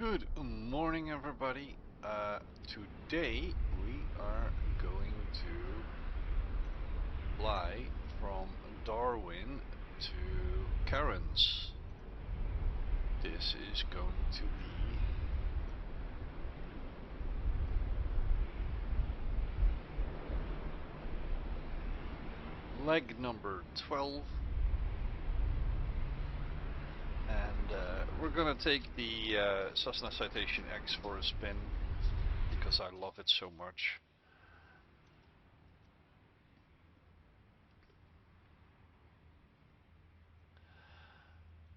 Good morning, everybody. Today we are going to fly from Darwin to Cairns. This is going to be leg number 12. And we're gonna take the Cessna Citation X for a spin because I love it so much.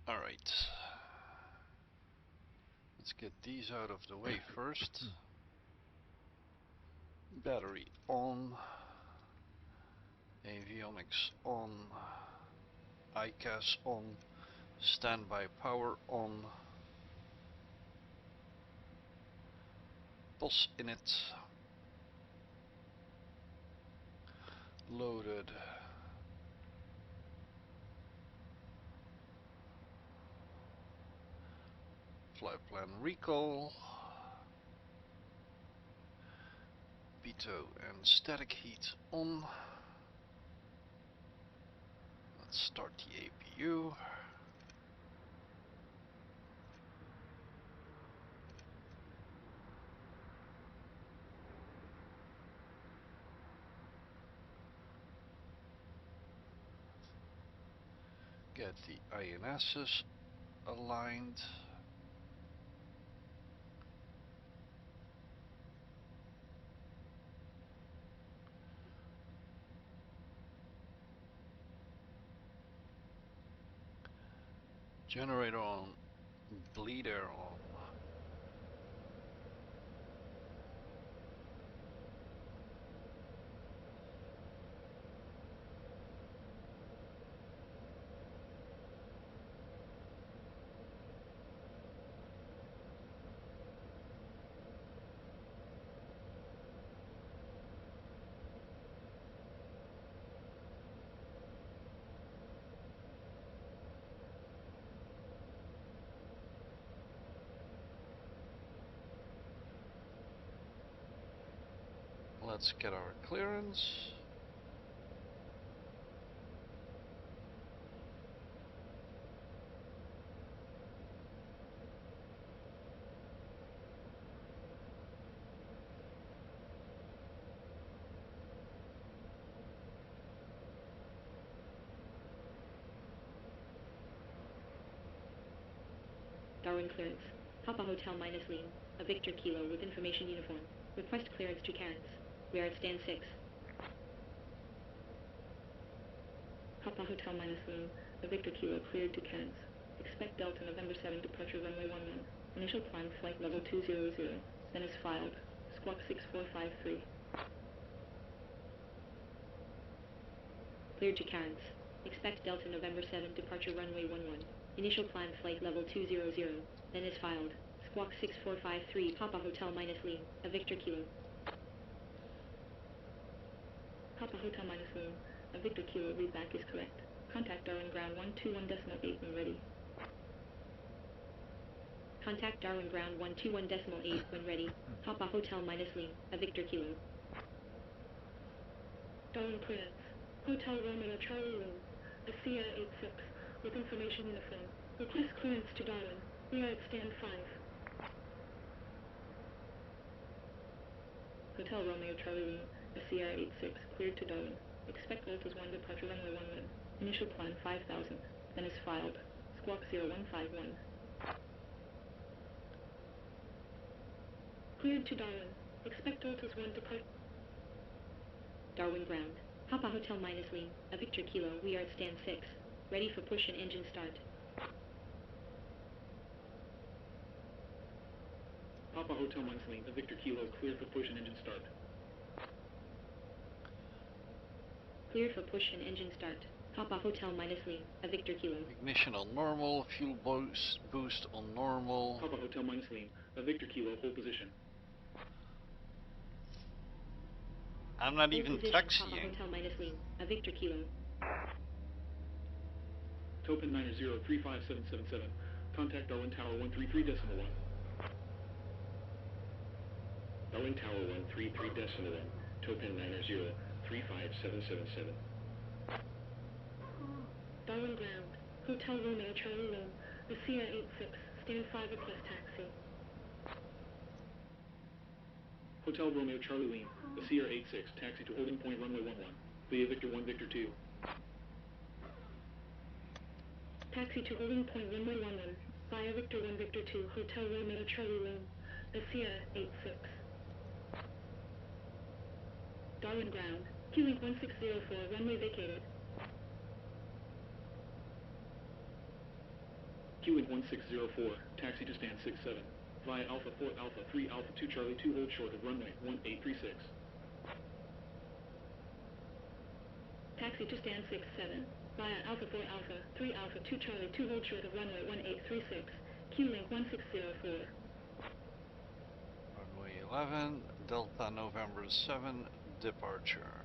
Alright, let's get these out of the way first. Battery on, avionics on, ICAS on, standby power on, POS in it, loaded, flight plan recall, pitot and static heat on. Let's start the APU. Get the INSs aligned. Generator on, bleed air on. Let's get our clearance. Darwin clearance. Papa Hotel minus lean. A Victor Kilo with information uniform. Request clearance to Cairns. We are at stand 6. Papa Hotel minus lean. A Victor Kilo cleared to Cairns. Expect Delta November 7 departure runway 11. Initial climb flight level 200. Then is filed. Squawk 6453. Cleared to Cairns. Expect Delta November 7 departure runway 11. Initial climb flight level 200. Then is filed. Squawk 6453. Papa Hotel minus lean. A Victor Kilo. Papa Hotel minus lean. A Victor Kilo readback is correct. Contact Darwin ground 121.8 when ready. Contact Darwin ground 121.8 when ready. Papa Hotel minus lean. A Victor Kilo. Darwin clearance. Hotel Romeo Charlie Room. A Sierra 86 with information uniform. Request clearance to Darwin. We are at stand 5. Hotel Romeo Charlie Room. A Sierra 86 cleared to Darwin. Expect Voltas 1 departure runway 11. Initial climb 5,000. Then is filed. Squawk 0151. Cleared to Darwin. Expect Voltas 1 departure. Darwin ground. Papa Hotel minus lean. A Victor Kilo. We are at stand 6. Ready for push and engine start. Papa Hotel minus lean. A Victor Kilo cleared for push and engine start. Cleared for push and engine start. Papa Hotel minus lean. A Victor Kilo. Ignition on normal, fuel boost on normal. Papa Hotel minus lean. A Victor Kilo, hold position. I'm not even taxiing. Papa Hotel minus lean. A Victor Kilo. Topin 90 35777. Contact Darwin Tower 133.1. Darwin Tower 133.1, Token 9035777. Darwin ground. Hotel Romeo Charlie Room. Lucia 86. Stand 5 request taxi. Hotel Romeo Charlie Lima, Lucia 86, taxi to holding point runway 11, via Victor 1 Victor 2. Taxi to holding point runway 11, via Victor 1 Victor 2, Hotel Romeo Charlie Room, Lucia 86. Darwin ground. Q-Link 1604, runway vacated. Q-Link 1604, taxi to stand 67, via Alpha 4 Alpha 3 Alpha 2 Charlie 2 hold short of runway 1836. Taxi to stand 67, via Alpha 4 Alpha 3 Alpha 2 Charlie 2 hold short of runway 1836, Q-Link 1604. Runway 11, Delta November 7, departure.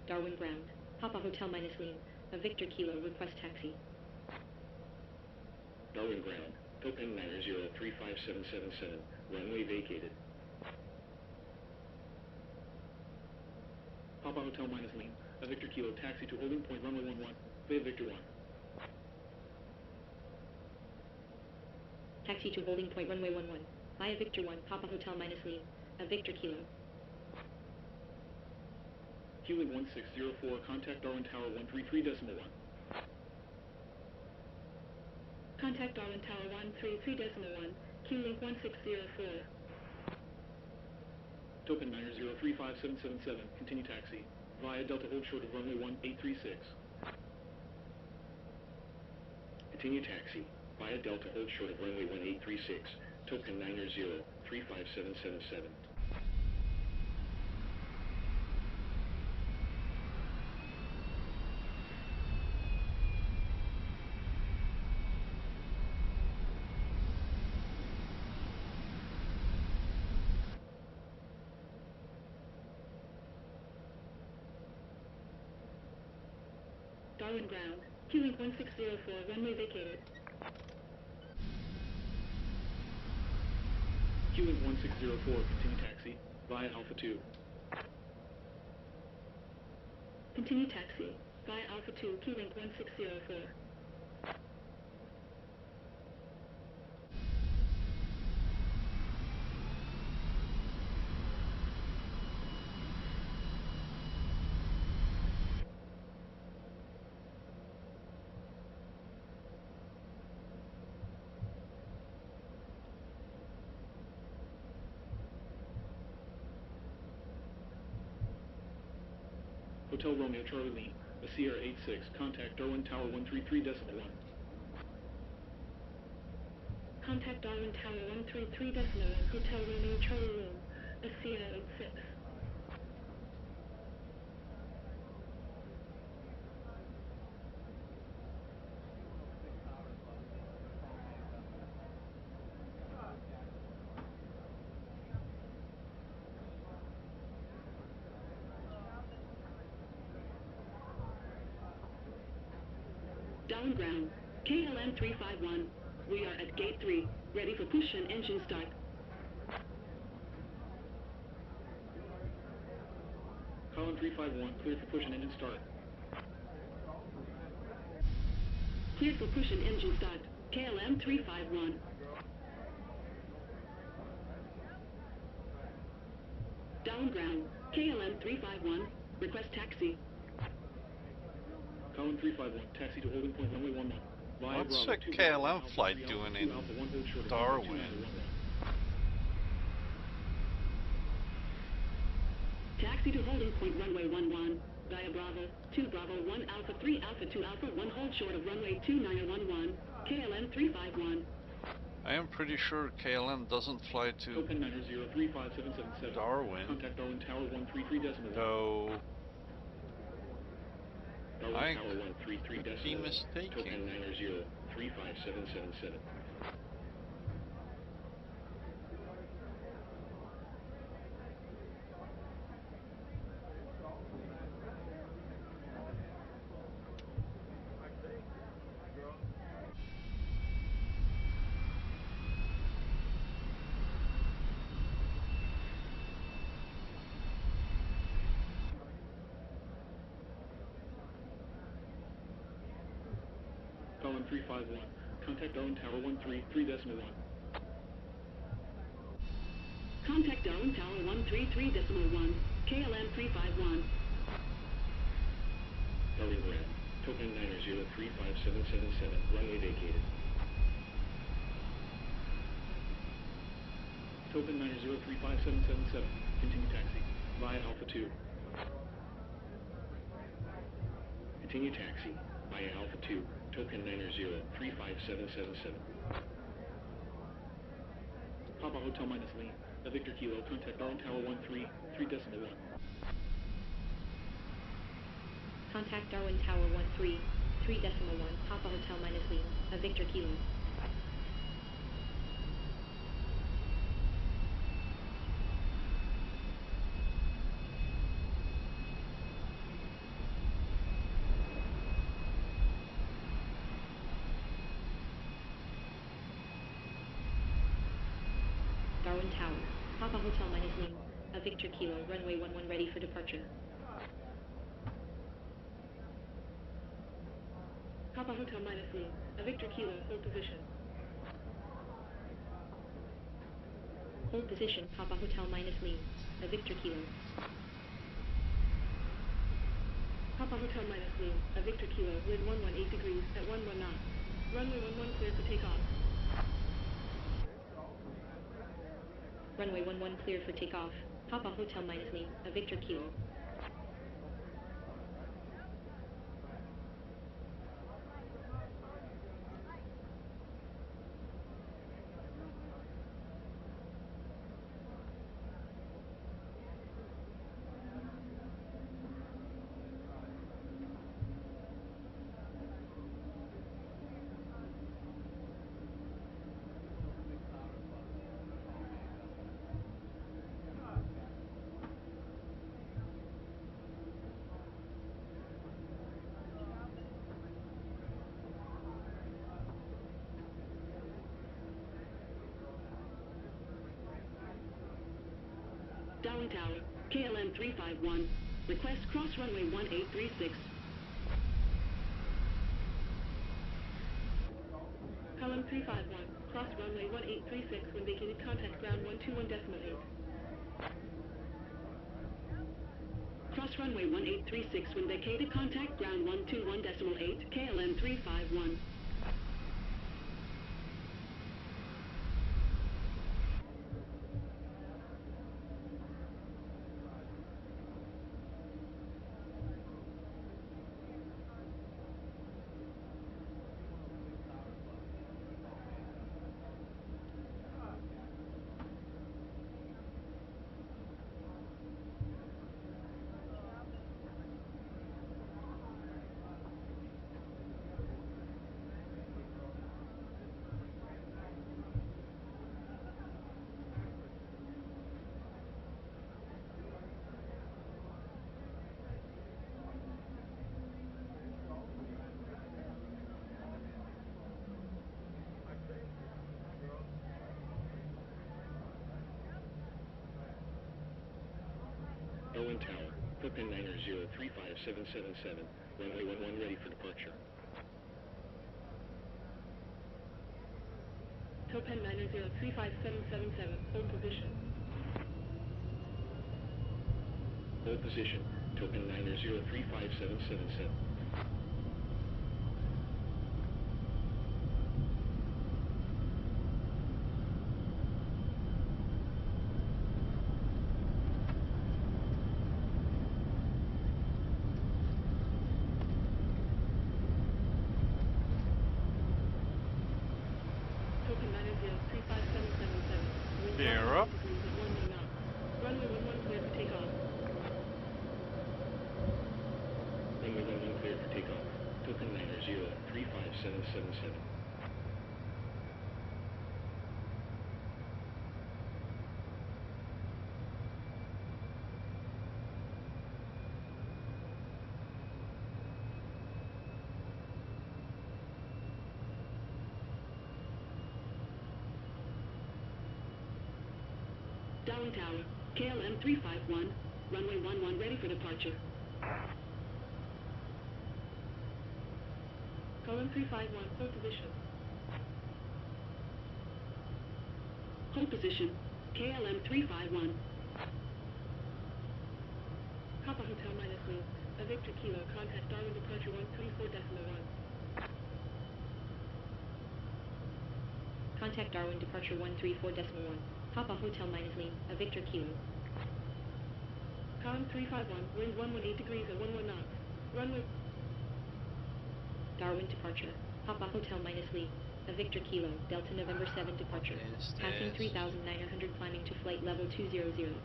Darwin ground. Papa Hotel minus lean. A Victor Kilo request taxi. Darwin ground. Token 9035777. Runway vacated. Papa Hotel minus lean. A Victor Kilo taxi to holding point runway 11. Via Victor 1. Taxi to holding point runway 11. Via Victor 1. Papa Hotel minus lean. A Victor Kilo. Q-Link 1604, contact Darwin Tower 133.1. Contact Darwin Tower 133.1, Q-Link 1604. Token 9035777, continue taxi, via Delta hold short of runway 1836. Continue taxi, via Delta hold short of runway 1836, token 9035777. Darwin ground. Q-Link 1604, runway vacated. Q-Link 1604, continue taxi, via Alpha 2. Continue taxi, via Alpha 2, Q-Link 1604. Hotel Romeo Charlie Lee, a Sierra 86, contact Darwin Tower 133.1. Contact Darwin Tower 133.1, Hotel Romeo Charlie Room, a Sierra 86. Darwin ground, KLM 351. We are at gate 3, ready for push and engine start. Column 351, cleared for push and engine start. Cleared for push and engine start, KLM 351. Down ground, KLM 351, request taxi. Column 351, taxi to holding point runway 11. What's a KLM flight doing in Darwin? Taxi to holding point runway 11, via Bravo, 2 Bravo, 1 Alpha, 3 Alpha, 2 Alpha, 1 hold short of runway 2911, KLM 351. I am pretty sure KLM doesn't fly to Token 9035777. Darwin. Contact Darwin Tower 133.1. No. Darwin I Tower 133 could be decimal 1. mistaken. Token 9035777. Darwin 351. Contact Darwin Tower 133 decimal 1. Contact Darwin Tower 133 decimal 1. KLM 351. Darwin Ground. Token 9035777. Runway vacated. Token 9035777. Continue taxi. Via Alpha 2. Continue taxi. Via Alpha 2. Token 9035777. Papa Hotel minus lane. A Victor Kilo. Contact Darwin Tower 133 decimal 1. Contact Darwin Tower 133 decimal 1, Papa Hotel minus Lima, a Victor Kilo. Darwin Tower, Papa Hotel minus Lima, a Victor Kilo, runway 11 ready for departure. Papa Hotel minus Lima, a Victor Kilo, hold position. Hold position, Papa Hotel minus Lima, a Victor Kilo. Papa Hotel minus Lima, a Victor Kilo, wind 118 degrees at 11 knots. Runway 11 clear for takeoff. Runway 11 clear for takeoff, Papa Hotel minus Lima, a Victor Kilo. Darwin Tower, KLM 351. Request cross runway 1836. KLM 351. Cross runway 1836 when vacated. Contact ground 121 decimal 8. Cross runway 1836 when vacated. Contact ground 121 decimal 8. KLM 351. Darwin Tower, Pin 9035777, runway 11 ready for departure. Topen 9035777, hold position. Hold position, Token 9035777. Token 9035777. They're up. Runway 11 clear for takeoff. Runway 11 cleared for takeoff. Token liner 035777. Darwin Tower, KLM 351, runway 11 ready for departure. KLM 351, hold position. Hold position, KLM 351. Papa Hotel minus wing, a Victor Kilo, contact Darwin departure 134.1. Contact Darwin departure 134.1. Papa Hotel minus lean, a Victor Kilo. KLM 351, wind 118 degrees at 11 knots. Runway. Darwin departure. Papa Hotel minus lean, a Victor Kilo, Delta November 7 departure. Passing 3,900 climbing to flight level 200.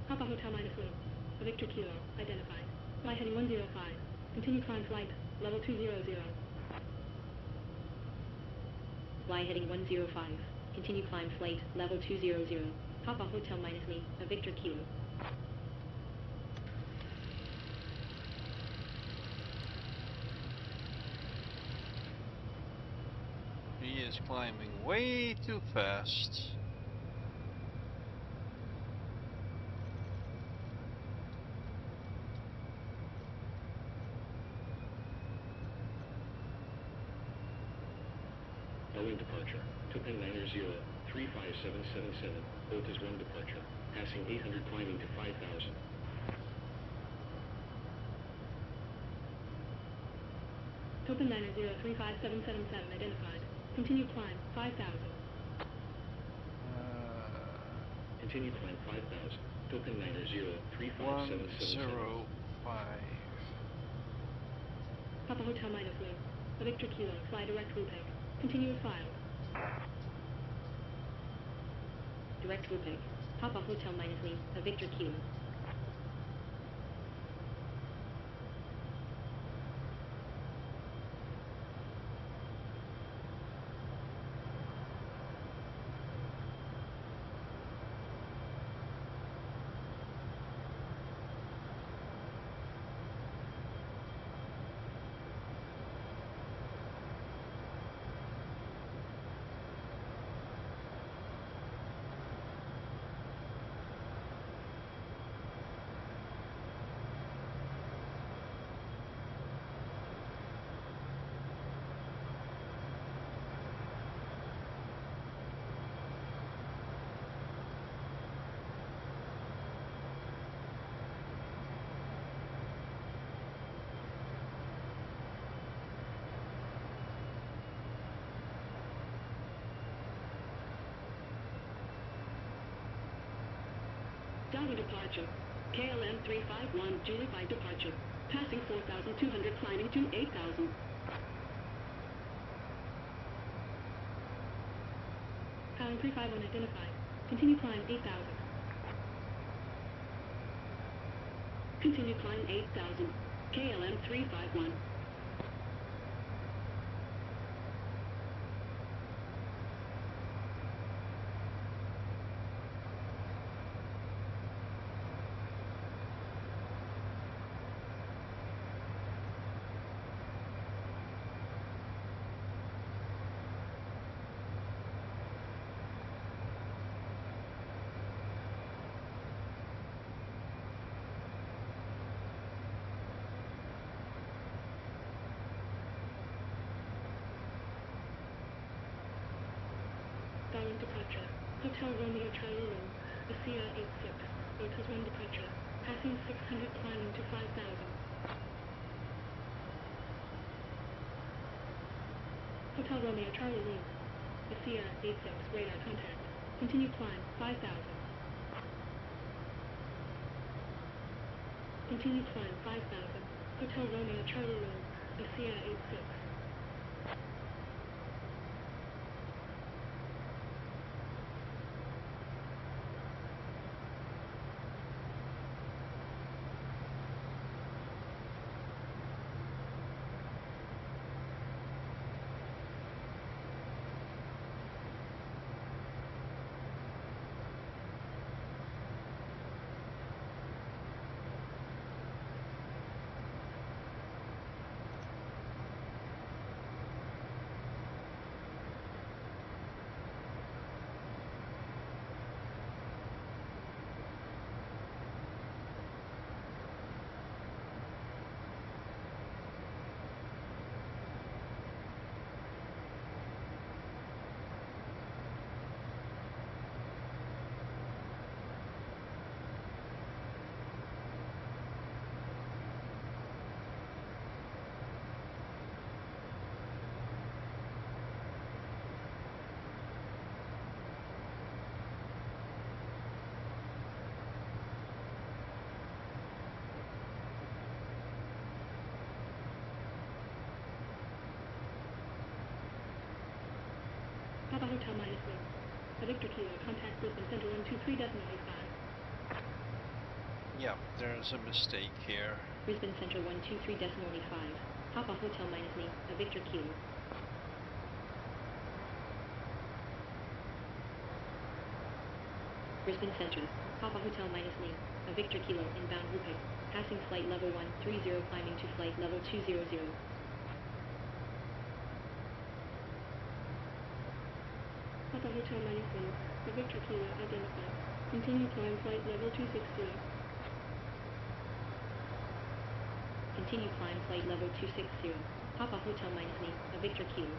Papa Hotel minus wing, a Victor Kilo, identified. Fly heading 105. Continue climb flight, level 200. Fly heading 105. Continue climb flight, level 200. Papa Hotel minus lean, a Victor Kilo. He is climbing way too fast. Darwin departure. Token liner 035777. Volt is 1 departure. Passing 800 climbing to 5,000. Token liner 035777 identified. Continue climb 5,000. Continue climb 5,000. Token liner 035777. 105. Papa Hotel minus wing, a Victor Kilo, fly direct looping. Continue as filed. Direct looping. Papa Hotel minus lean, a Victor Kilo. Darwin departure. KLM 351, Julie 5 departure. Passing 4,200 climbing to 8,000. KLM 351 identified. Continue climb 8,000. Continue climb 8,000. KLM 351. Darwin departure. Hotel Romeo Charlie Room, the Sierra 86, Lotus 1 departure. Passing 600 climbing to 5,000. Hotel Romeo Charlie Room, the Sierra 86, radar contact. Continue climb 5,000. Continue climb 5,000. Hotel Romeo Charlie Room, the Sierra 86. Hotel minus wing. A Victor Kilo, contact Brisbane Center 123.85. Yeah, there's a mistake here. Brisbane Center 123.85. Papa Hotel minus wing. A Victor Kilo. Brisbane Center, Papa Hotel minus wing. A Victor Kilo, inbound Rupert. Passing flight level 130, climbing to flight level 200. Papa Hotel minus wing. A Victor Kilo, identified. Continue climb flight level 260. Continue climb flight level 260. Papa Hotel minus wing. A Victor Kilo.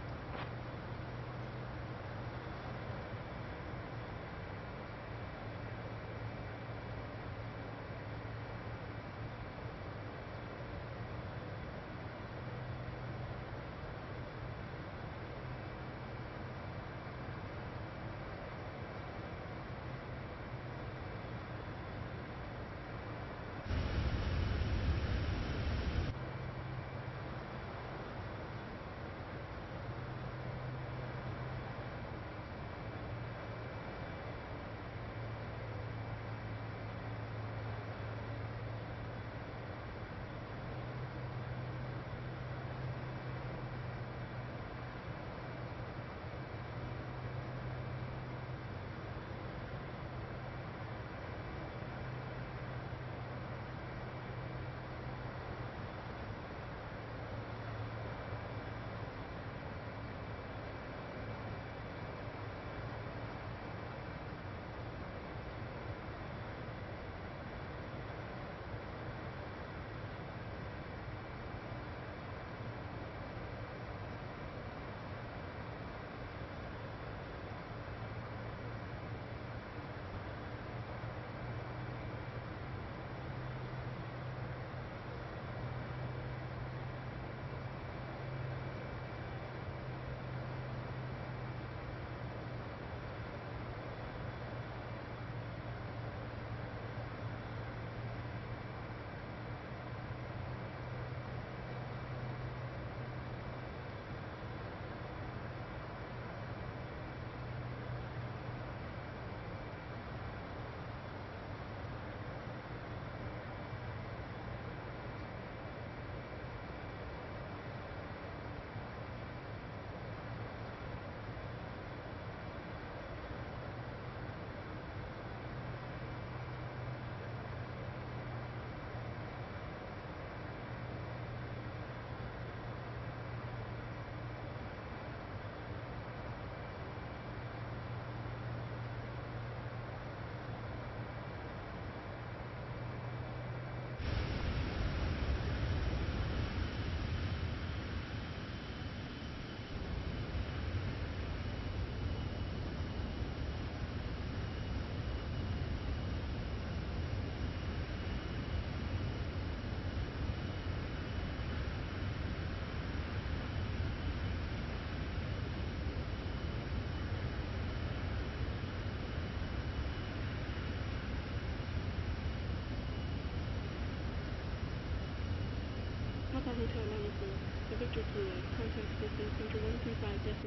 Papa Hotel minus wing. A Victor Kilo, contact Brisbane Center 135.5.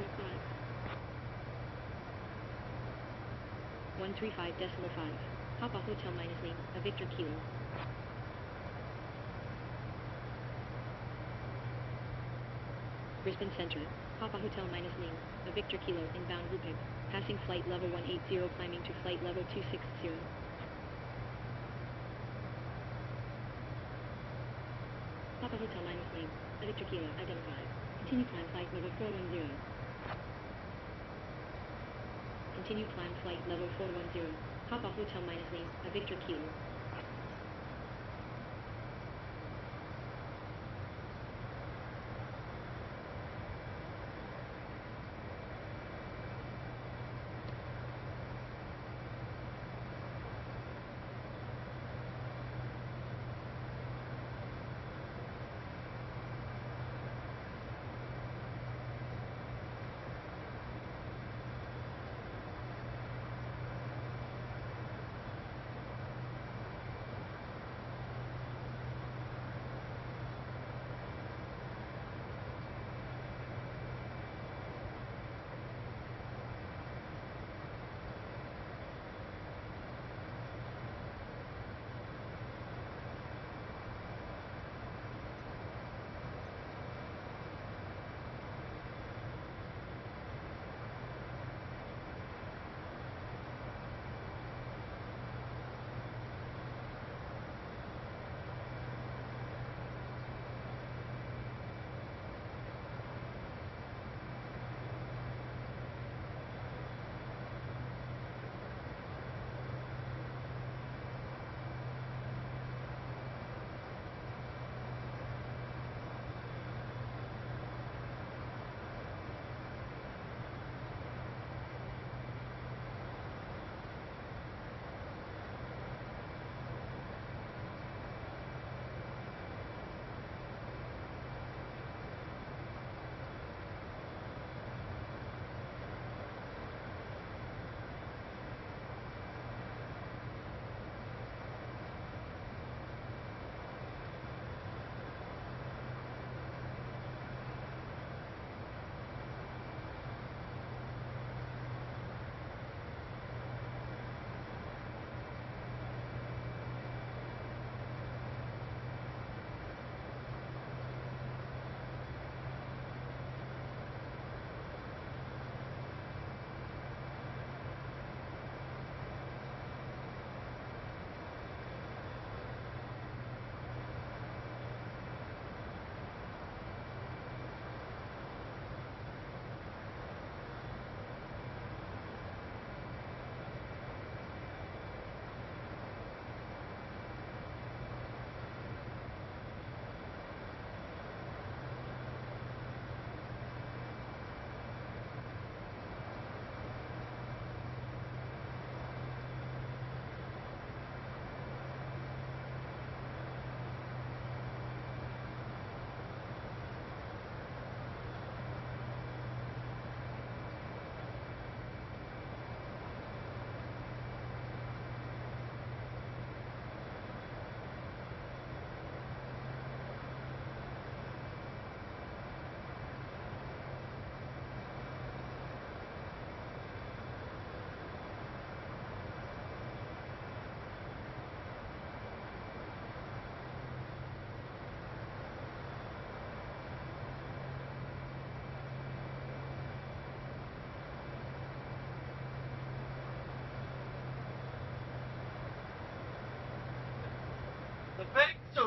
135.5. Papa Hotel minus wing. A Victor Kilo. Brisbane Center, Papa Hotel minus wing. A Victor Kilo, inbound Rupert. Passing flight level 180, climbing to flight level 260. Papa Hotel minus wing. A Victor Kilo, identified. Continue climb flight level 410. Continue climb flight level 410. Papa Hotel minus wing. A Victor Kilo.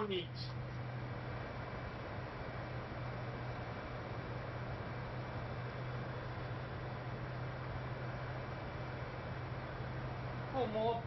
meat. Kom op.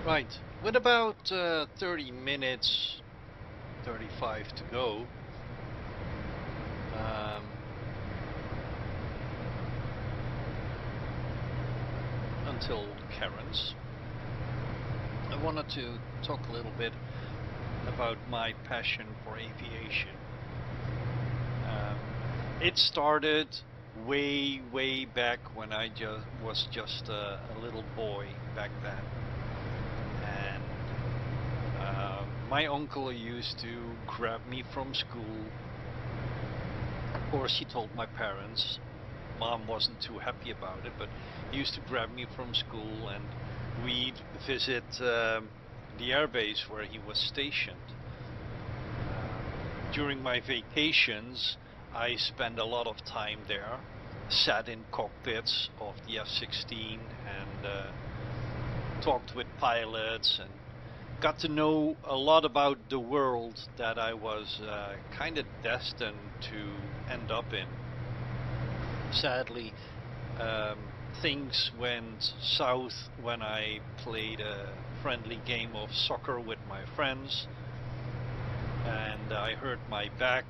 Right, with about 30 minutes, 35 to go, until Cairns, I wanted to talk a little bit about my passion for aviation. It started way back when I was just a little boy back then, and my uncle used to grab me from school. Of course, he told my parents. Mom wasn't too happy about it, but he used to grab me from school and we'd visit the airbase where he was stationed. During my vacations, I spent a lot of time there, sat in cockpits of the F-16 and talked with pilots and got to know a lot about the world that I was kind of destined to end up in. Sadly, things went south when I played a friendly game of soccer with my friends, and I hurt my back,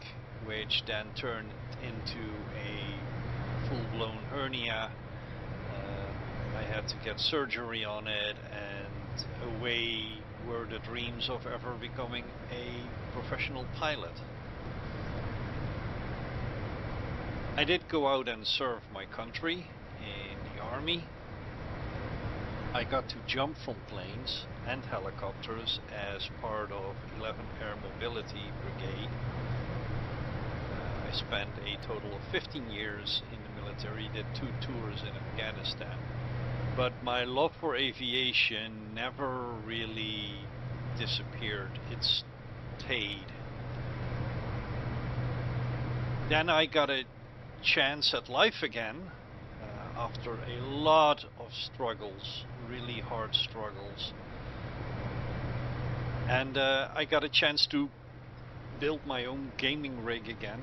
which then turned into a full-blown hernia. I had to get surgery on it, and away were the dreams of ever becoming a professional pilot. I did go out and serve my country in the army. I got to jump from planes and helicopters as part of 11 Air Mobility Brigade. I spent a total of 15 years in the military, did 2 tours in Afghanistan. But my love for aviation never really disappeared, it stayed. Then I got a chance at life again after a lot of struggles, really hard struggles, and I got a chance to build my own gaming rig again,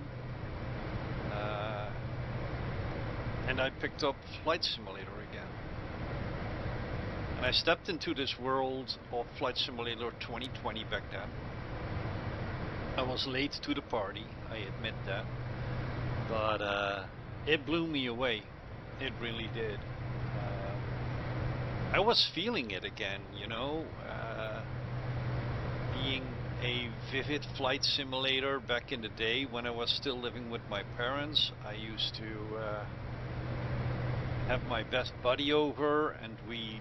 and I picked up Flight Simulator again, and I stepped into this world of Flight Simulator 2020 back then. I was late to the party, I admit that. But it blew me away. It really did. I was feeling it again, you know, being a vivid flight simulator back in the day when I was still living with my parents. I used to have my best buddy over and we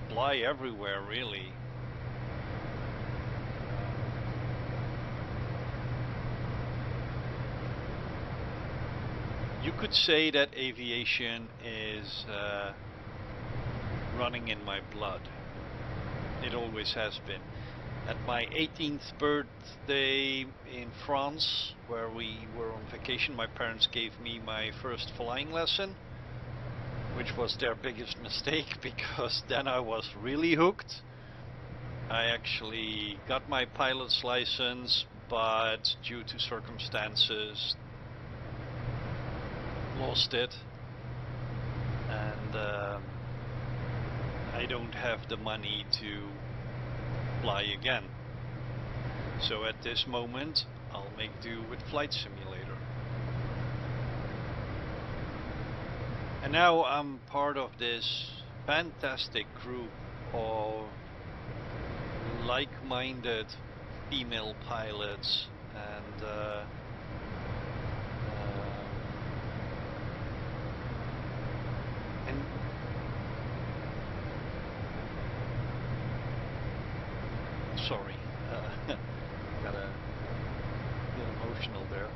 fly everywhere, really. You could say that aviation is running in my blood. It always has been. At my 18th birthday in France, where we were on vacation, my parents gave me my first flying lesson, which was their biggest mistake because then I was really hooked. I actually got my pilot's license, but due to circumstances, lost it, and I don't have the money to fly again. So at this moment I'll make do with Flight Simulator. And now I'm part of this fantastic group of like-minded female pilots and sorry, gotta get emotional there.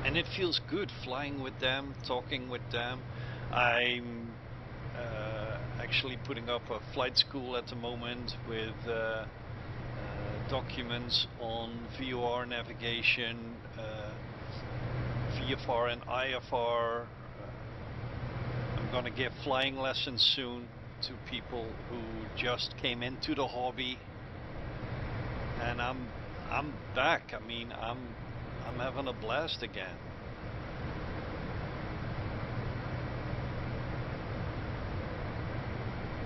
And it feels good flying with them, talking with them. I'm actually putting up a flight school at the moment with documents on VOR navigation, VFR and IFR. I'm gonna give flying lessons soon to people who just came into the hobby, and I'm back. I mean, I'm having a blast again.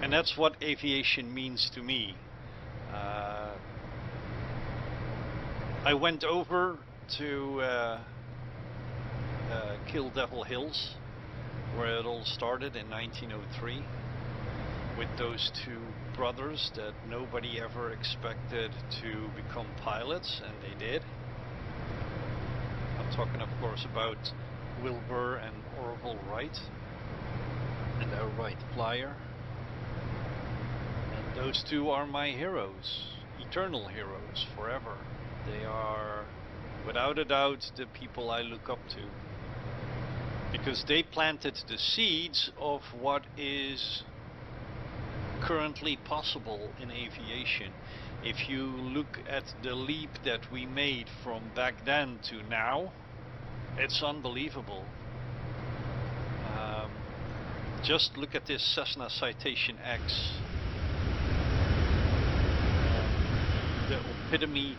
And that's what aviation means to me. I went over to Kill Devil Hills, where it all started in 1903, with those two brothers that nobody ever expected to become pilots, and they did. I'm talking, of course, about Wilbur and Orville Wright, and their Wright Flyer. And those two are my heroes, eternal heroes, forever. They are, without a doubt, the people I look up to, because they planted the seeds of what is currently possible in aviation. If you look at the leap that we made from back then to now, it's unbelievable. Just look at this Cessna Citation X, the epitome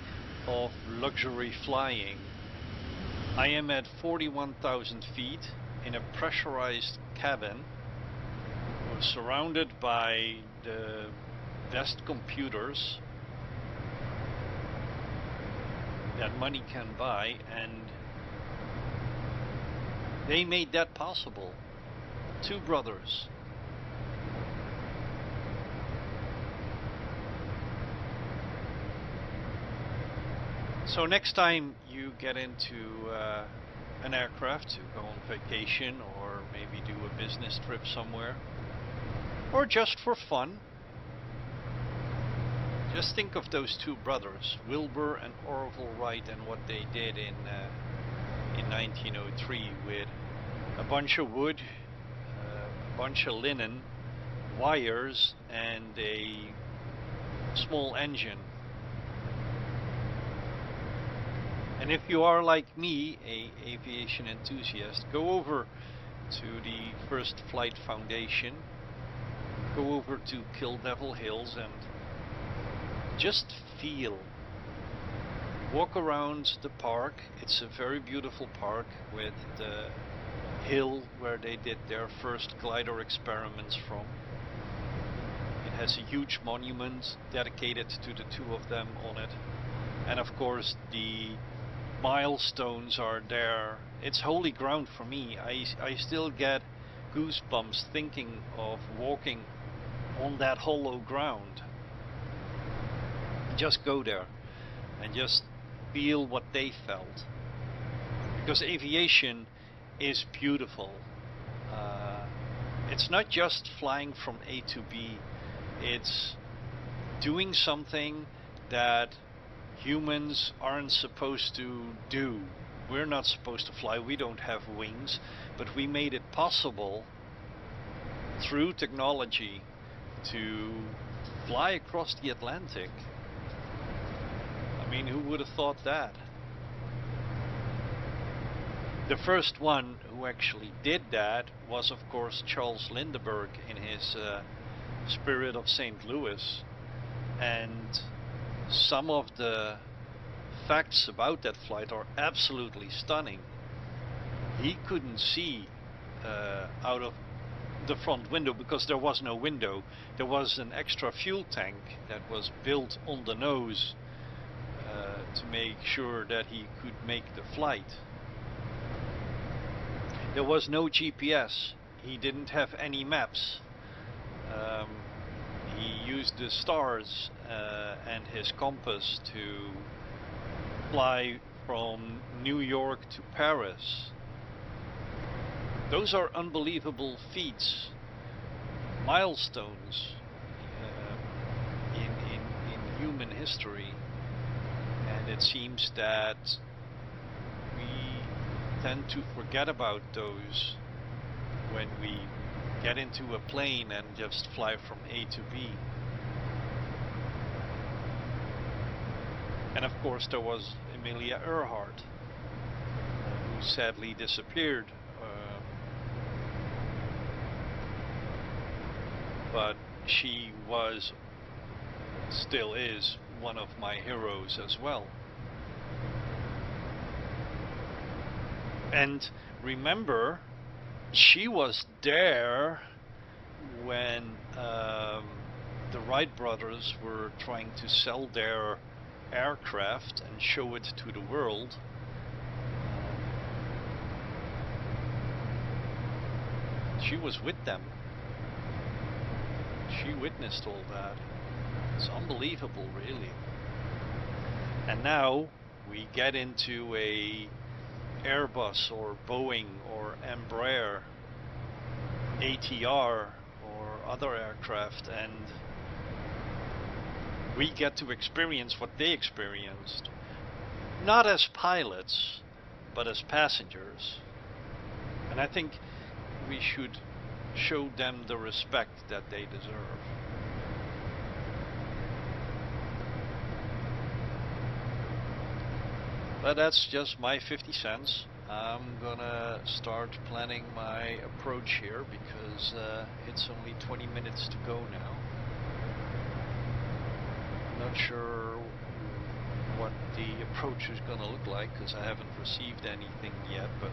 of luxury flying. I am at 41,000 feet in a pressurized cabin, surrounded by the best computers that money can buy, and they made that possible. Two brothers. So next time you get into an aircraft to go on vacation, or maybe do a business trip somewhere, or just for fun, just think of those two brothers, Wilbur and Orville Wright, and what they did in 1903 with a bunch of wood, a bunch of linen, wires, and a small engine. And if you are like me, an aviation enthusiast, go over to the First Flight Foundation, go over to Kill Devil Hills, and just feel. Walk around the park. It's a very beautiful park with the hill where they did their first glider experiments from. It has a huge monument dedicated to the two of them on it. And of course the milestones are there. It's holy ground for me. I still get goosebumps thinking of walking on that hollow ground. Just go there and just feel what they felt, because aviation is beautiful. It's not just flying from A to B, it's doing something that humans aren't supposed to do. We're not supposed to fly, we don't have wings, but we made it possible through technology to fly across the Atlantic. I mean, who would have thought that? The first one who actually did that was, of course, Charles Lindbergh in his Spirit of St. Louis. And some of the facts about that flight are absolutely stunning. He couldn't see out of the front window because there was no window. There was an extra fuel tank that was built on the nose to make sure that he could make the flight. There was no GPS. He didn't have any maps. He used the stars and his compass to fly from New York to Paris. Those are unbelievable feats, milestones in human history. And it seems that we tend to forget about those when we get into a plane and just fly from A to B. And of course there was Amelia Earhart, who sadly disappeared, but she was, still is, one of my heroes as well. And remember, she was there when the Wright brothers were trying to sell their aircraft and show it to the world. She was with them. She witnessed all that. It's unbelievable, really. And now we get into a Airbus or Boeing or Embraer, ATR or other aircraft, and we get to experience what they experienced. Not as pilots, but as passengers. And I think we should show them the respect that they deserve. But that's just my 50 cents. I'm gonna start planning my approach here because it's only 20 minutes to go now. Not sure what the approach is gonna look like because I haven't received anything yet, but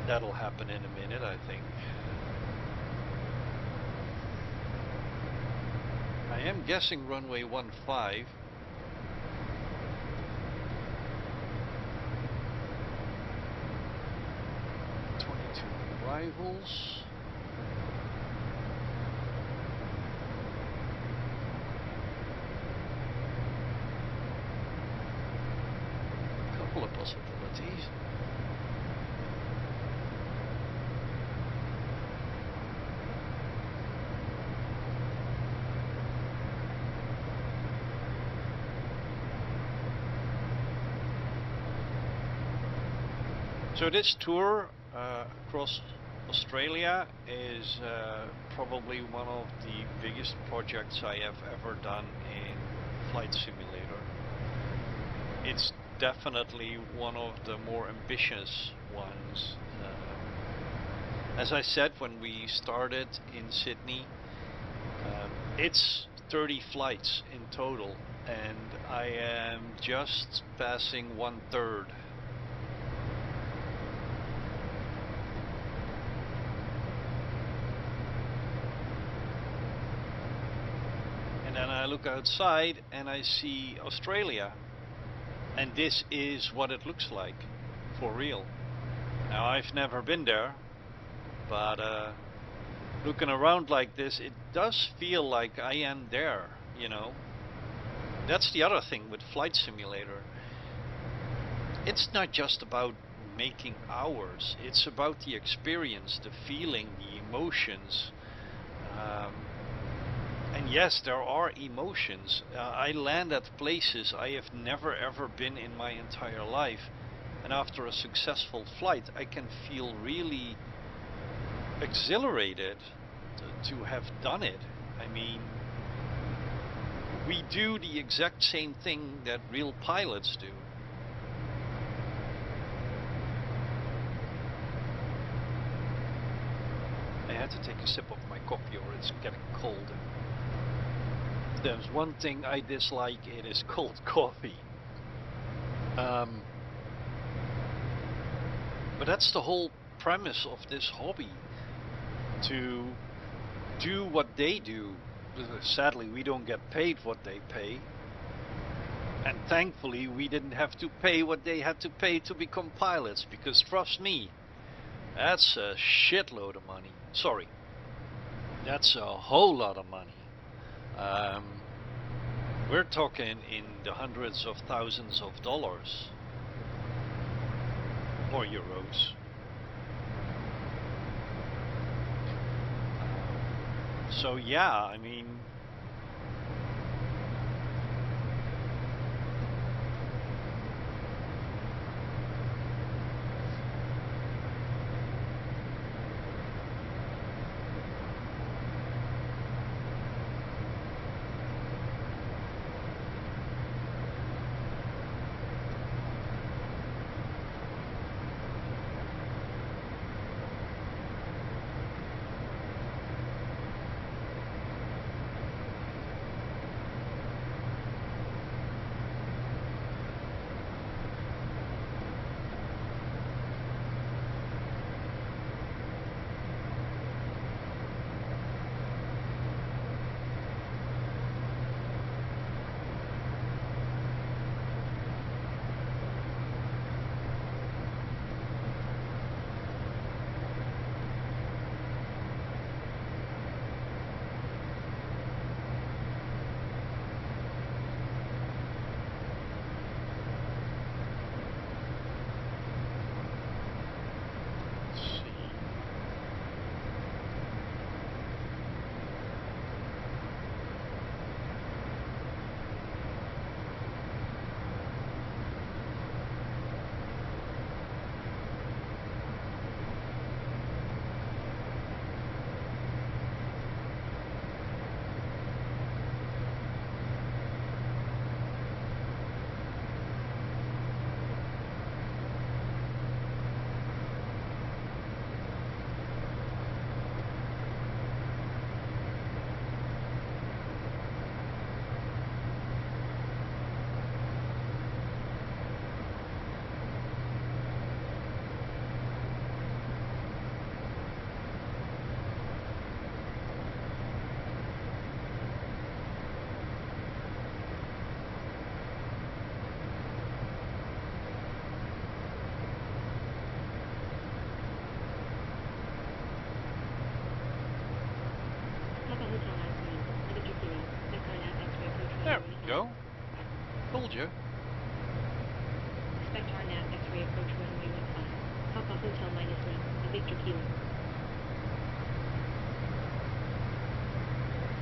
that'll happen in a minute, I think. I am guessing runway 15. Arrivals. A couple of possibilities. So this tour across Australia is probably one of the biggest projects I have ever done in Flight Simulator. It's definitely one of the more ambitious ones. As I said when we started in Sydney, it's 30 flights in total, and I am just passing 1/3. And I look outside and I see Australia, and this is what it looks like for real. Now I've never been there, but looking around like this, it does feel like I am there, you know. That's the other thing with Flight Simulator. It's not just about making hours, it's about the experience, the feeling, the emotions. And yes, there are emotions. I land at places I have never ever been in my entire life. And after a successful flight, I can feel really exhilarated to have done it. I mean, we do the exact same thing that real pilots do. I had to take a sip of my coffee or it's getting cold. There's one thing I dislike, it is cold coffee. But that's the whole premise of this hobby. To do what they do. Sadly, we don't get paid what they pay. And thankfully, we didn't have to pay what they had to pay to become pilots. Because trust me, that's a shitload of money. Sorry. That's a whole lot of money. We're talking in the hundreds of thousands of dollars or euros. So yeah, I mean, Expect RNAV X-ray approach runway 15. Papa Hotel -1, a Victor Kilo.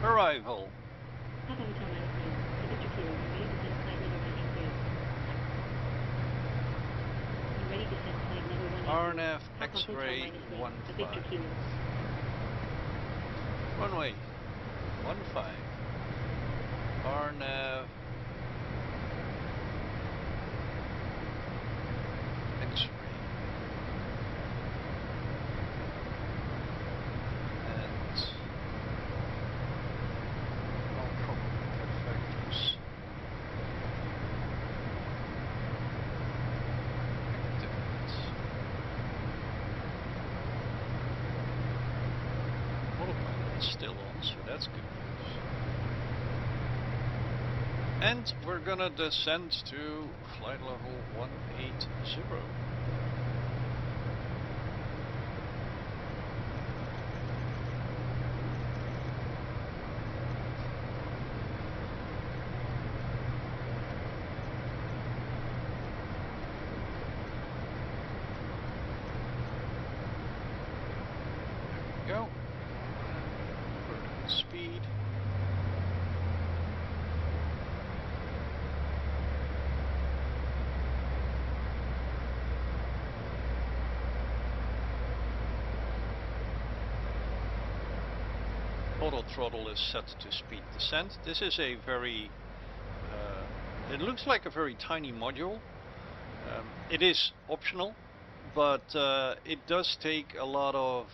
Arrival. Papa Hotel -1, a Victor Kilo, ready to descend flight level 180. Ready to descend flight level 180. RNAV Papa Hotel X-ray -1, a Victor 15. Kilo. Runway 15. RNAV X-ray. And no problem vectors. Activate. Autopilot is still on, so that's good news. And we're gonna descend to flight level 180. There we go. And speed. Auto throttle is set to speed descent. This is a very, it looks like a very tiny module. It is optional, but it does take a lot of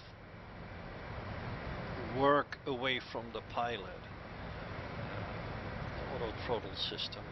work away from the pilot, the auto throttle system.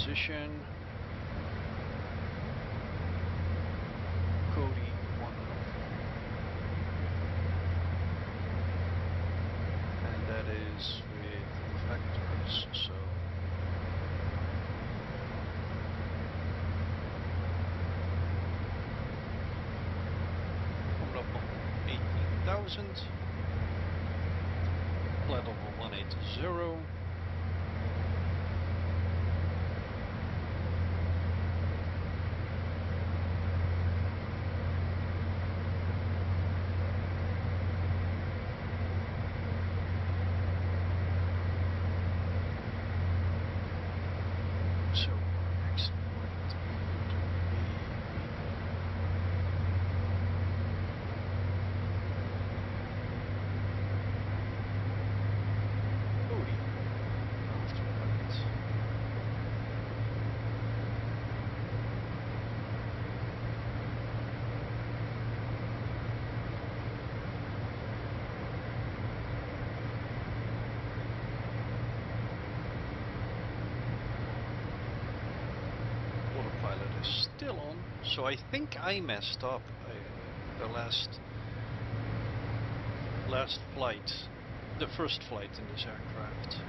position. Cody 1. And that is with vectors, so coming up on 18,000. Flight level 180. So our next point would be Cody after that. Autopilot is still on, so I think I messed up the last flight, the first flight in this aircraft.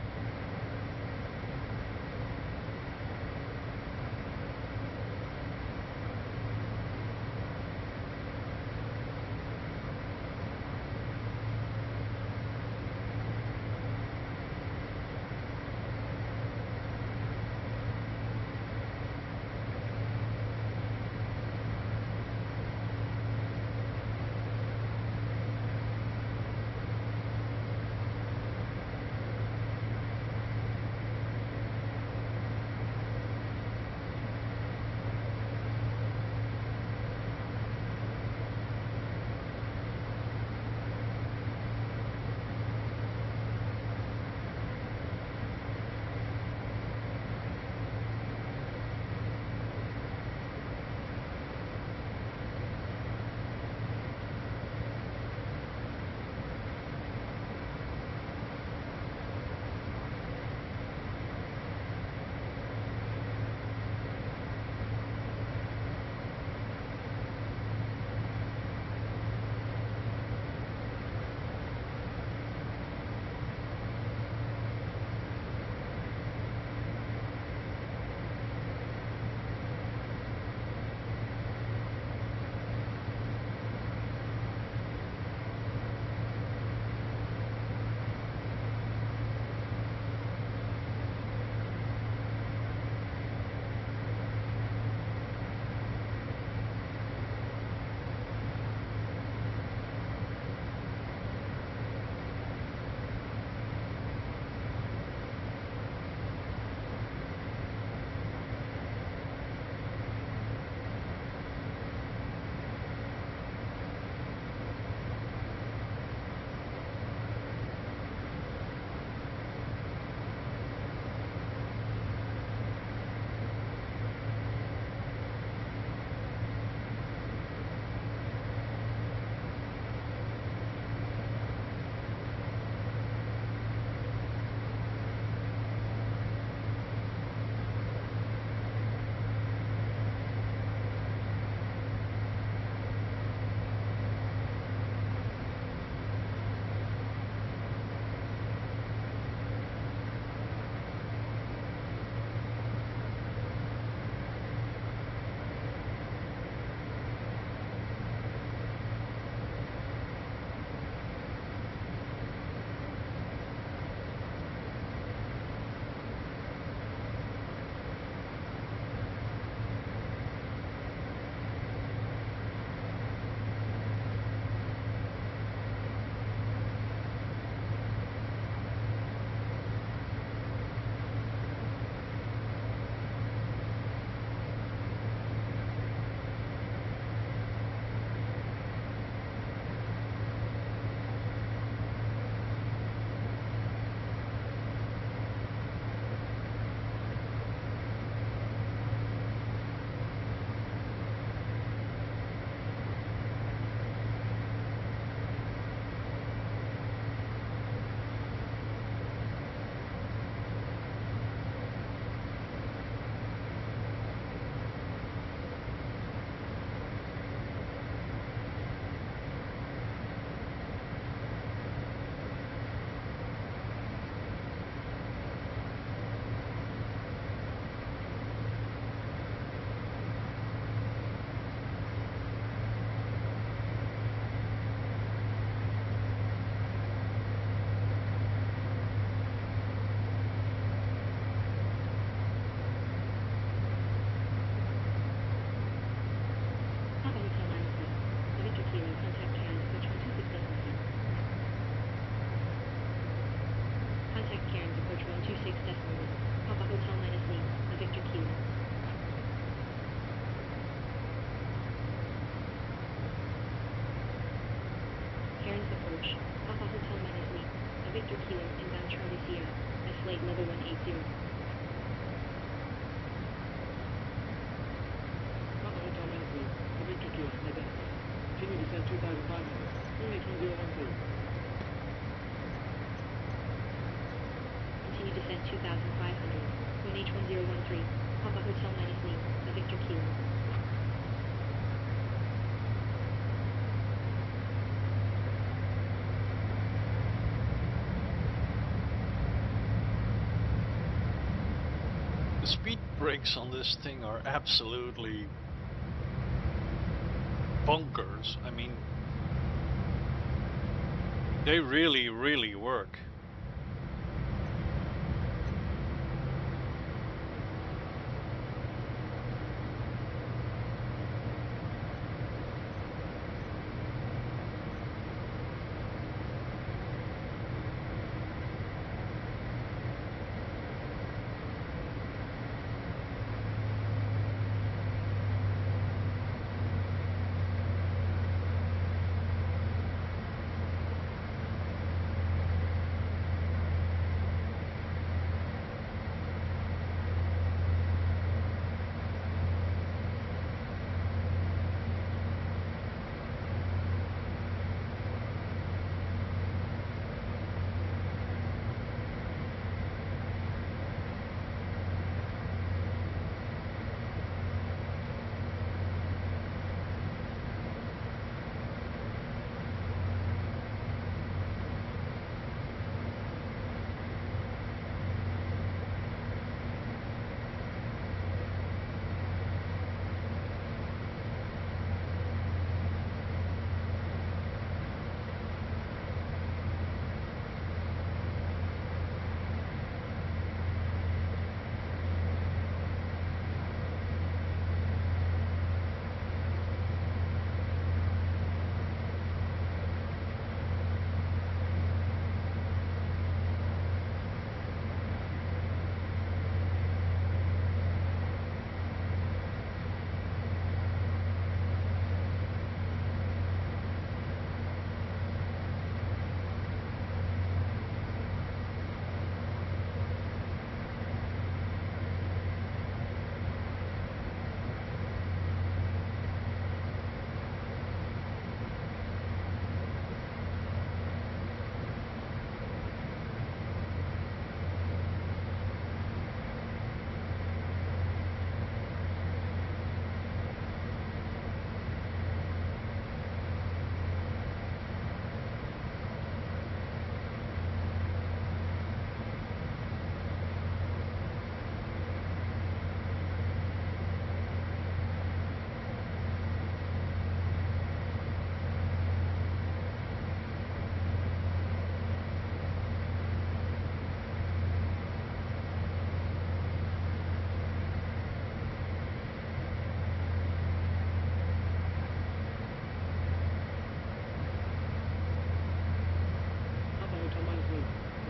flight level 180. Papa Hotel Mansley, the Victor Kilo, identified. Continue descent 2,500, UH1013. Continue descent 2,500. H1013. Papa Hotel Mansley, the Victor Kilo. The speed brakes on this thing are absolutely bonkers. I mean, they really, really work.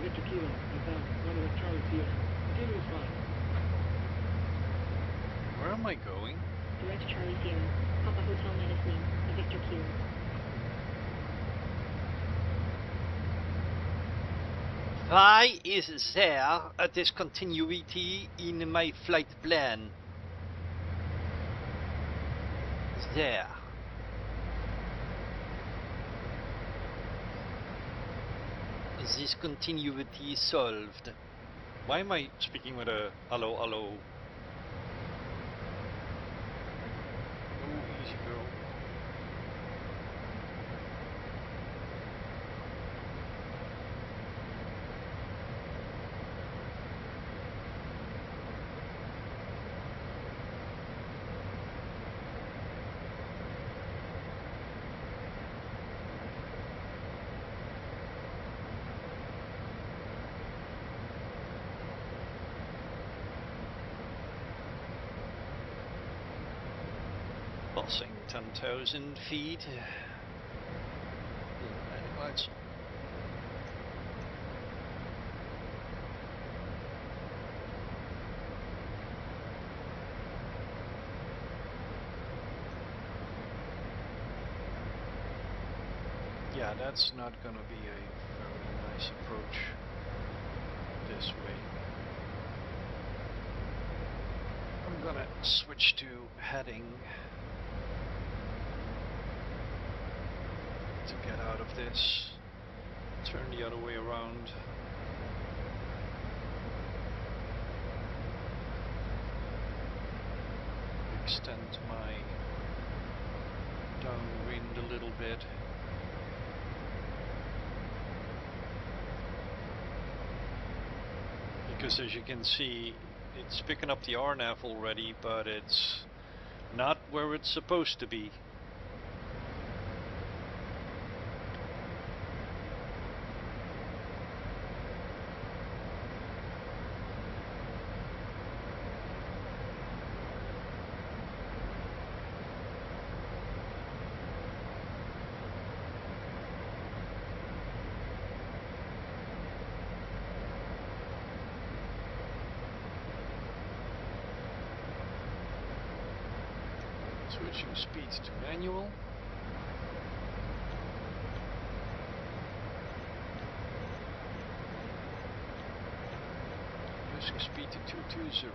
Victor Kilo, inbound, runway Charlie Sierra. Continuous flight. Where am I going? Direct Charlie Sierra. Papa Hotel Mansley, the Victor Kilo. Why is there a discontinuity in my flight plan? There. Discontinuity solved. Why am I speaking with a hello, hello? Oh, easy girl. Passing 10,000 feet. Landing lights. Yeah, that's not gonna be a very nice approach this way. I'm gonna switch to heading to get out of this. Turn the other way around. Extend my downwind a little bit. Because as you can see, it's picking up the RNAV already, but it's not where it's supposed to be. Switching speeds to manual. Reducing speed to 220.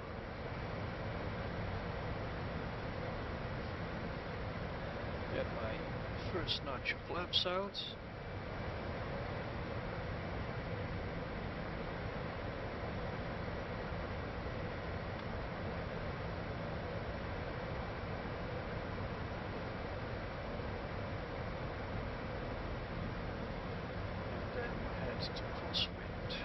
Get my first notch of flaps out. To crosswind.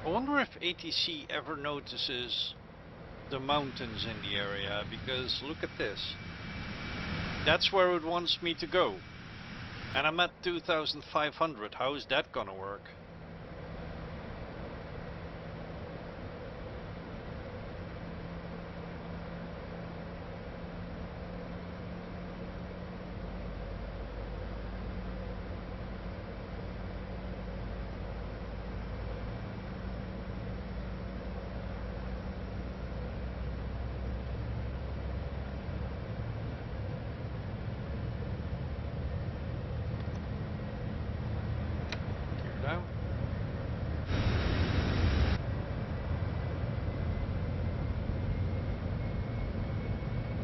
I wonder if ATC ever notices the mountains in the area, because look at this. That's where it wants me to go. And I'm at 2,500. How is that gonna work?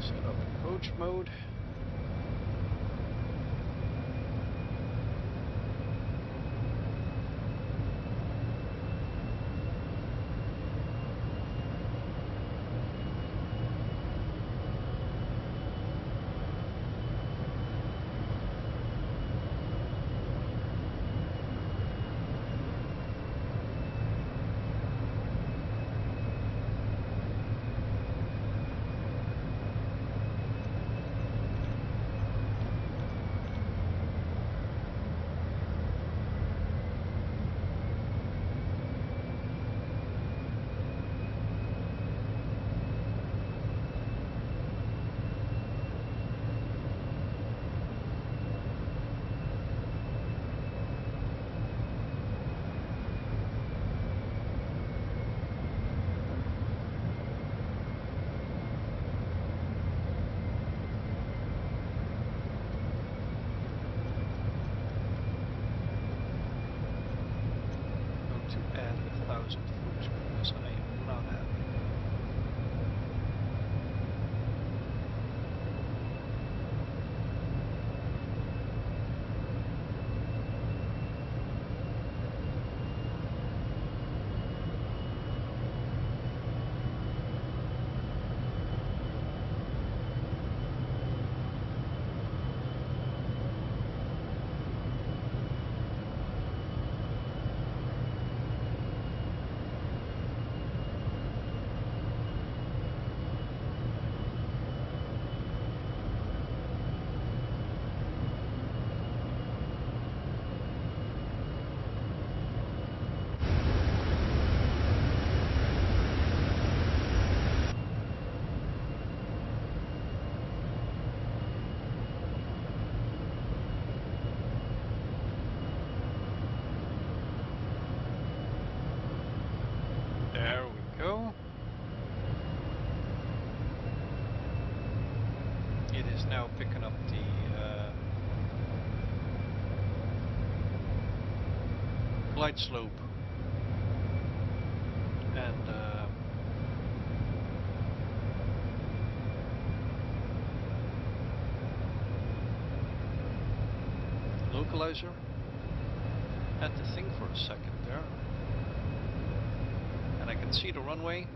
Set up coach mode. photos of the cruise because I am not happy. There we go. It is now picking up the glide slope and localizer. Had to think for a second there. And I can see the runway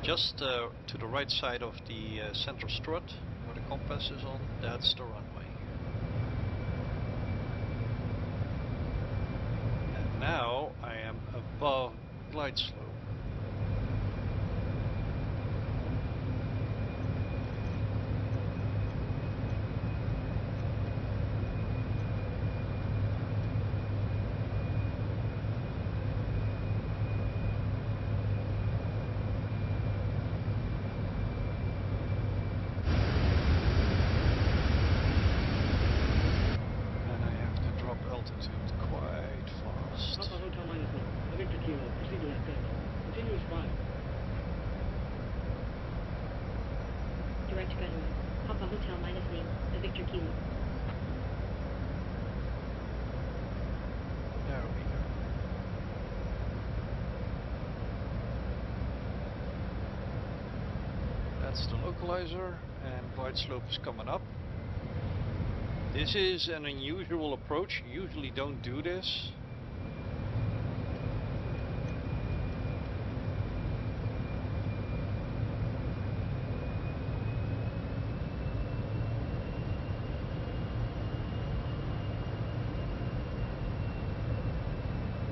just to the right side of the center strut where the compass is on. That's the runway. And now I am above glide slope. That's the localizer, and glide slope is coming up. This is an unusual approach. You usually don't do this.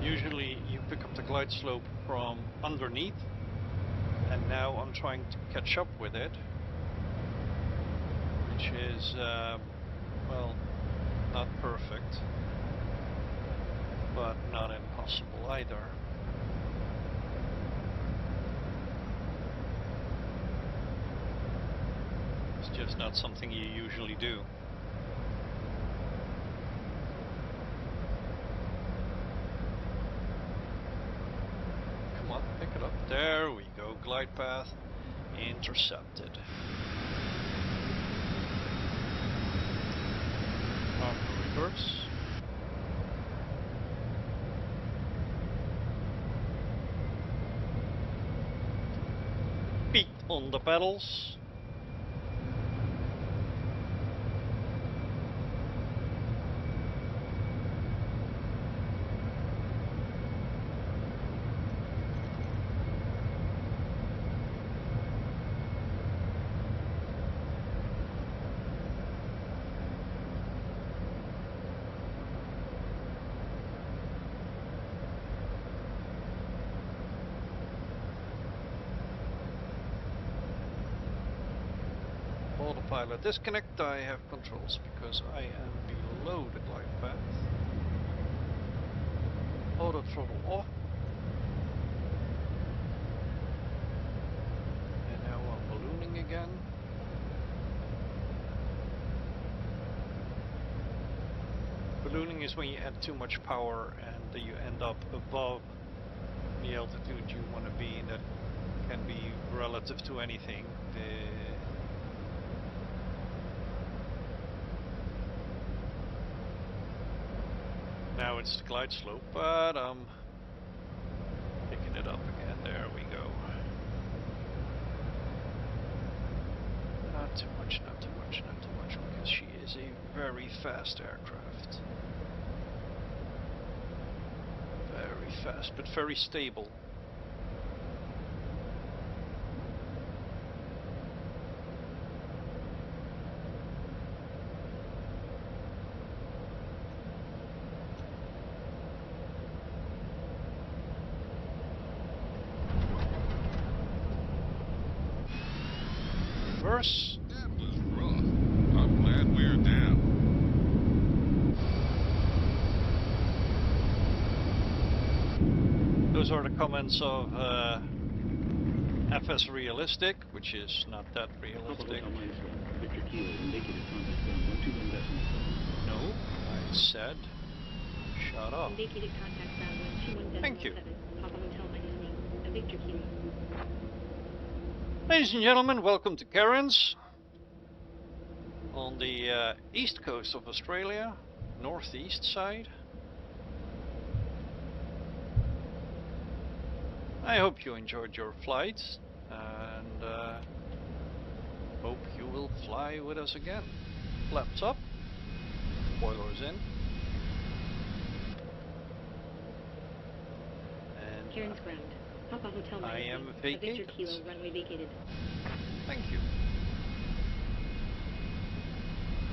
Usually you pick up the glide slope from underneath, and now I'm trying to catch up with it, which is, well, not perfect, but not impossible either. It's just not something you usually do. Pick it up. There we go. Glide path intercepted. Reverse. Feet on the pedals. Autopilot disconnect. I have controls because I am below the glide path. Auto throttle off. And now I'm ballooning again. Ballooning is when you add too much power and you end up above the altitude you want to be, and that can be relative to anything. Now it's the glide slope, but I'm picking it up. not too much, not too much, not too much, because she is a very fast aircraft. Very fast, but very stable. Reverse. That was rough. I'm glad we're down. Those are the comments of FS Realistic, which is not that realistic. No, I said, shut up. Thank you. Ladies and gentlemen, welcome to Cairns on the east coast of Australia, northeast side. I hope you enjoyed your flight and hope you will fly with us again. Flaps up, spoilers in. And Cairns ground. Papa Hotel I am Victor vacated. Kilo, runway vacated. Thank you.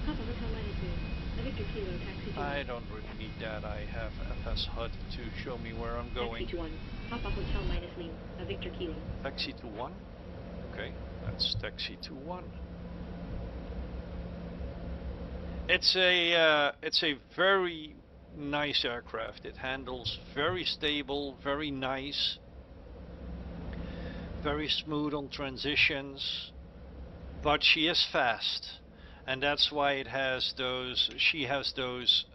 Papa Hotel -3. Victor Kilo, taxi to I don't really need that. I have FS HUD to show me where I'm going. Taxi to 1. Papa Hotel -Lean. Victor Kilo. Taxi to 1? Okay, that's taxi to 1. It's a very nice aircraft. It handles very stable, very nice, very smooth on transitions, but she is fast, and that's why it has those. She has those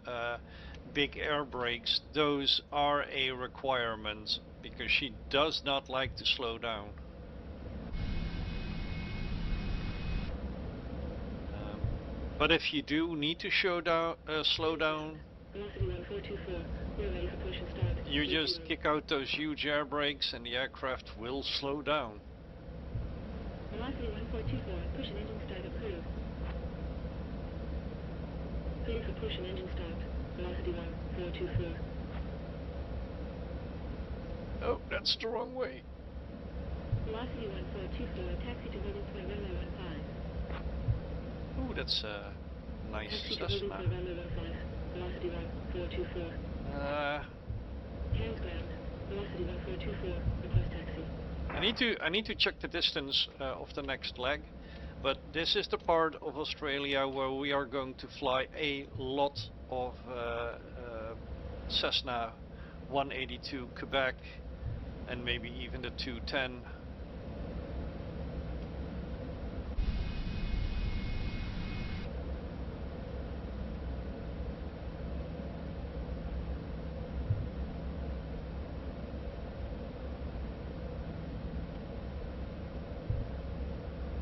big air brakes. Those are a requirement because she does not like to slow down. But if you do need to slow down, you just kick out those huge air brakes and the aircraft will slow down. Velocity 1424, push and engine start approved. Clear for push and engine start. Velocity 1424. Oh, that's the wrong way. Velocity 1424, taxi to holding point runway 15. Oh, that's a nice Taxi to holding Cessna. point runway 15. Velocity 1424. Cairns ground. Velocity 1424. Request taxi. I need to check the distance of the next leg, but this is the part of Australia where we are going to fly a lot of Cessna 182 Quebec and maybe even the 210.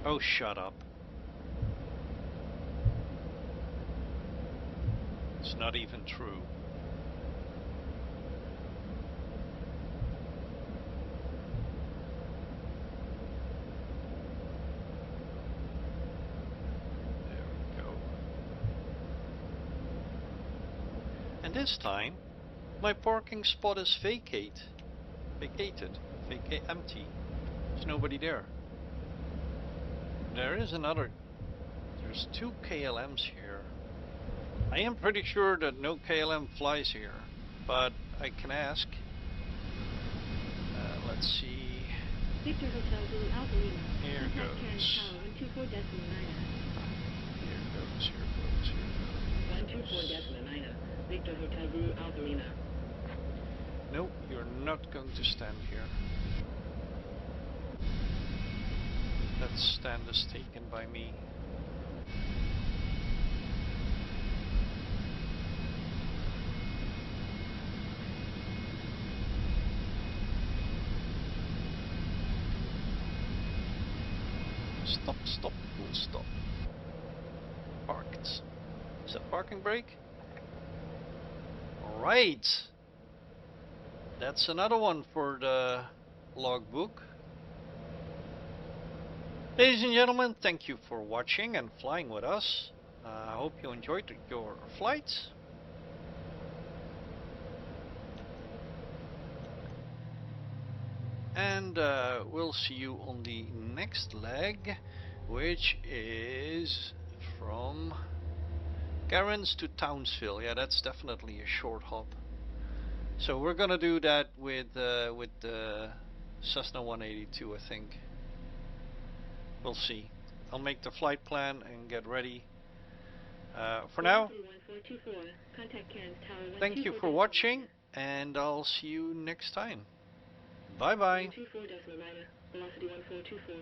Oh, shut up. It's not even true. There we go. And this time, my parking spot is vacated. Empty. There's nobody there. There's two KLMs here. I am pretty sure that no KLM flies here, but I can ask. Let's see. Victor Hotel Zulu Alpha Lima. Here Contact Cairns goes. Tower 124.9. Here goes. 124.9. Victor Hotel Zulu Alpha Lima. Nope, you're not going to stand here. That stand is taken by me. Stop, full stop. Parked. Is that parking brake? Alright. That's another one for the logbook. Ladies and gentlemen, thank you for watching and flying with us. I hope you enjoyed your flights. And we'll see you on the next leg, which is from Cairns to Townsville. Yeah, that's definitely a short hop. So we're gonna do that with the Cessna 182, I think. We'll see. I'll make the flight plan and get ready. For now, thank you for watching, and I'll see you next time. Bye bye. Velocity 1424.